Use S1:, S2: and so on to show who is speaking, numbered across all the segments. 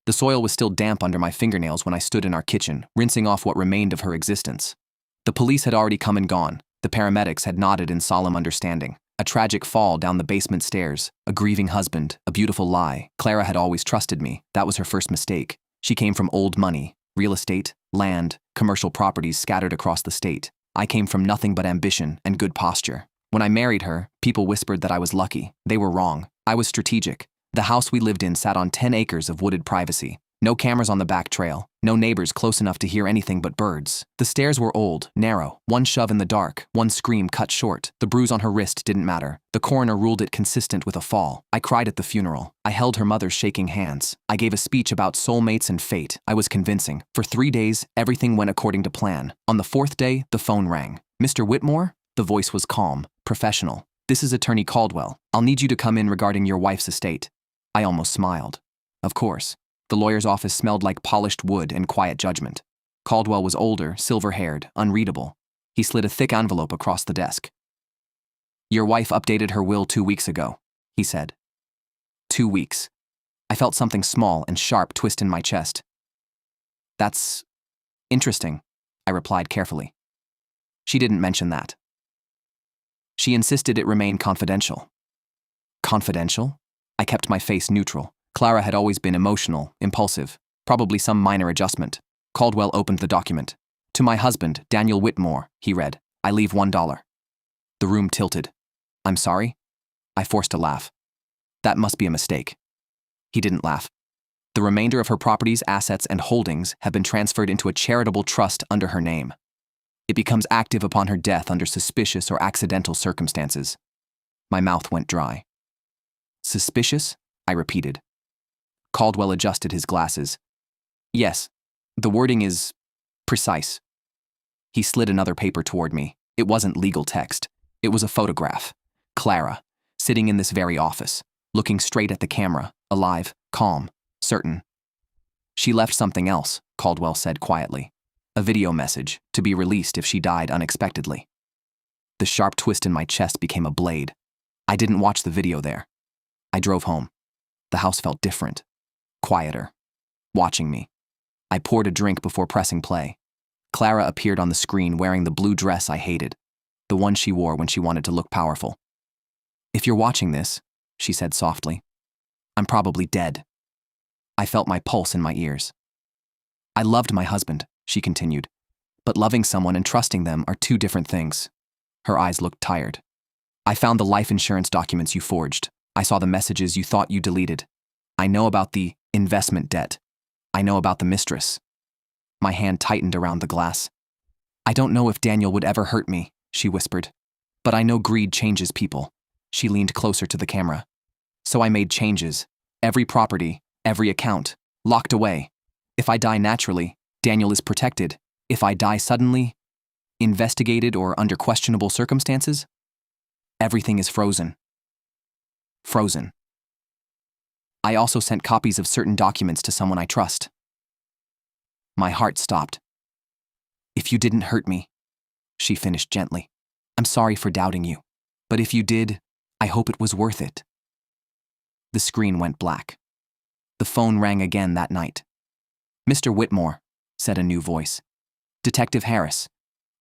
S1: The soil was still damp under my fingernails when I stood in our kitchen, rinsing off what remained of her existence. The police had already come and gone. The paramedics had nodded in solemn understanding. A tragic fall down the basement stairs, a grieving husband, a beautiful lie. Clara had always trusted me. That was her first mistake. She came from old money, real estate, land, commercial properties scattered across the state. I came from nothing but ambition and good posture. When I married her, people whispered that I was lucky. They were wrong. I was strategic. The house we lived in sat on 10 acres of wooded privacy. No cameras on the back trail, no neighbors close enough to hear anything but birds. The stairs were old, narrow, one shove in the dark, one scream cut short. The bruise on her wrist didn't matter. The coroner ruled it consistent with a fall. I cried at the funeral. I held her mother's shaking hands. I gave a speech about soulmates and fate. I was convincing. For 3 days, everything went according to plan. On the 4th day, the phone rang. "Mr. Whitmore?" The voice was calm, professional. "This is Attorney Caldwell. I'll need you to come in regarding your wife's estate." I almost smiled. Of course. The lawyer's office smelled like polished wood and quiet judgment. Caldwell was older, silver-haired, unreadable. He slid a thick envelope across the desk. "Your wife updated her will 2 weeks ago," he said. 2 weeks. I felt something small and sharp twist in my chest. "That's interesting," I replied carefully. "She didn't mention that." "She insisted it remain confidential." Confidential? I kept my face neutral. Clara had always been emotional, impulsive, probably some minor adjustment. Caldwell opened the document. "To my husband, Daniel Whitmore," he read. "I leave $1. The room tilted. "I'm sorry?" I forced a laugh. "That must be a mistake." He didn't laugh. "The remainder of her properties, assets, and holdings have been transferred into a charitable trust under her name. It becomes active upon her death under suspicious or accidental circumstances." My mouth went dry. "Suspicious?" I repeated. Caldwell adjusted his glasses. "Yes, the wording is precise." He slid another paper toward me. It wasn't legal text. It was a photograph. Clara, sitting in this very office, looking straight at the camera, alive, calm, certain. "She left something else," Caldwell said quietly. "A video message, to be released if she died unexpectedly." The sharp twist in my chest became a blade. I didn't watch the video there. I drove home. The house felt different. Quieter. Watching me. I poured a drink before pressing play. Clara appeared on the screen wearing the blue dress I hated, the one she wore when she wanted to look powerful. "If you're watching this," she said softly, "I'm probably dead." I felt my pulse in my ears. "I loved my husband," she continued, "but loving someone and trusting them are two different things." Her eyes looked tired. "I found the life insurance documents you forged. I saw the messages you thought you deleted. I know about the investment debt. I know about the mistress." My hand tightened around the glass. "I don't know if Daniel would ever hurt me," she whispered. "But I know greed changes people." She leaned closer to the camera. "So I made changes. Every property, every account, locked away. If I die naturally, Daniel is protected. If I die suddenly, investigated or under questionable circumstances, everything is frozen." Frozen. I also sent copies of certain documents to someone I trust. My heart stopped. "If you didn't hurt me," she finished gently, "I'm sorry for doubting you. But if you did, I hope it was worth it." The screen went black. The phone rang again that night. "Mr. Whitmore," said a new voice. "Detective Harris.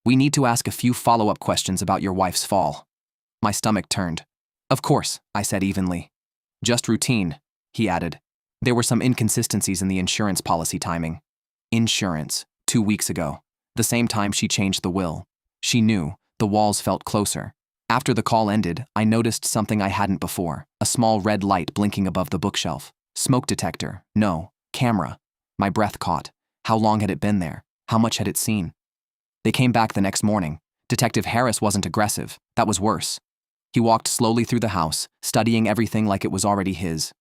S1: We need to ask a few follow-up questions about your wife's fall." My stomach turned. "Of course," I said evenly. "Just routine," he added. "There were some inconsistencies in the insurance policy timing." Insurance, 2 weeks ago. The same time she changed the will. She knew. The walls felt closer. After the call ended, I noticed something I hadn't before. A small red light blinking above the bookshelf. Smoke detector. No. Camera. My breath caught. How long had it been there? How much had it seen? They came back the next morning. Detective Harris wasn't aggressive. That was worse. He walked slowly through the house, studying everything like it was already his.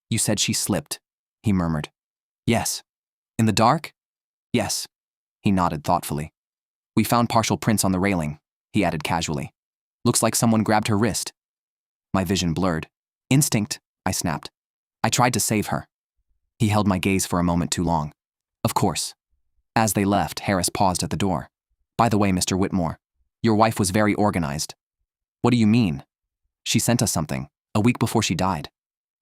S1: "You said she slipped," he murmured. "Yes." "In the dark?" "Yes." He nodded thoughtfully. "We found partial prints on the railing," he added casually. "Looks like someone grabbed her wrist." My vision blurred. "Instinct," I snapped. "I tried to save her." He held my gaze for a moment too long. "Of course." As they left, Harris paused at the door. "By the way, Mr. Whitmore, your wife was very organized." "What do you mean?" "She sent us something, a week before she died."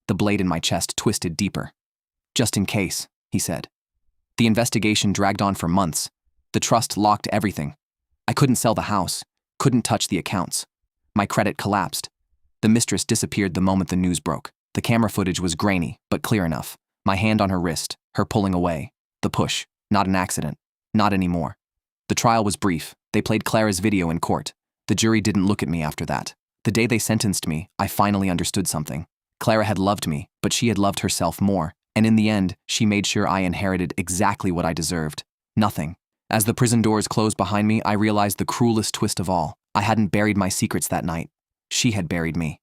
S1: The blade in my chest twisted deeper. Just in case, he said. The investigation dragged on for months. The trust locked everything. I couldn't sell the house, couldn't touch the accounts. My credit collapsed. The mistress disappeared the moment the news broke. The camera footage was grainy, but clear enough. My hand on her wrist, her pulling away. The push, not an accident. Not anymore. The trial was brief. They played Clara's video in court. The jury didn't look at me after that. The day they sentenced me, I finally understood something. Clara had loved me, but she had loved herself more, and in the end, she made sure I inherited exactly what I deserved. Nothing. As the prison doors closed behind me, I realized the cruelest twist of all. I hadn't buried my secrets that night. She had buried me.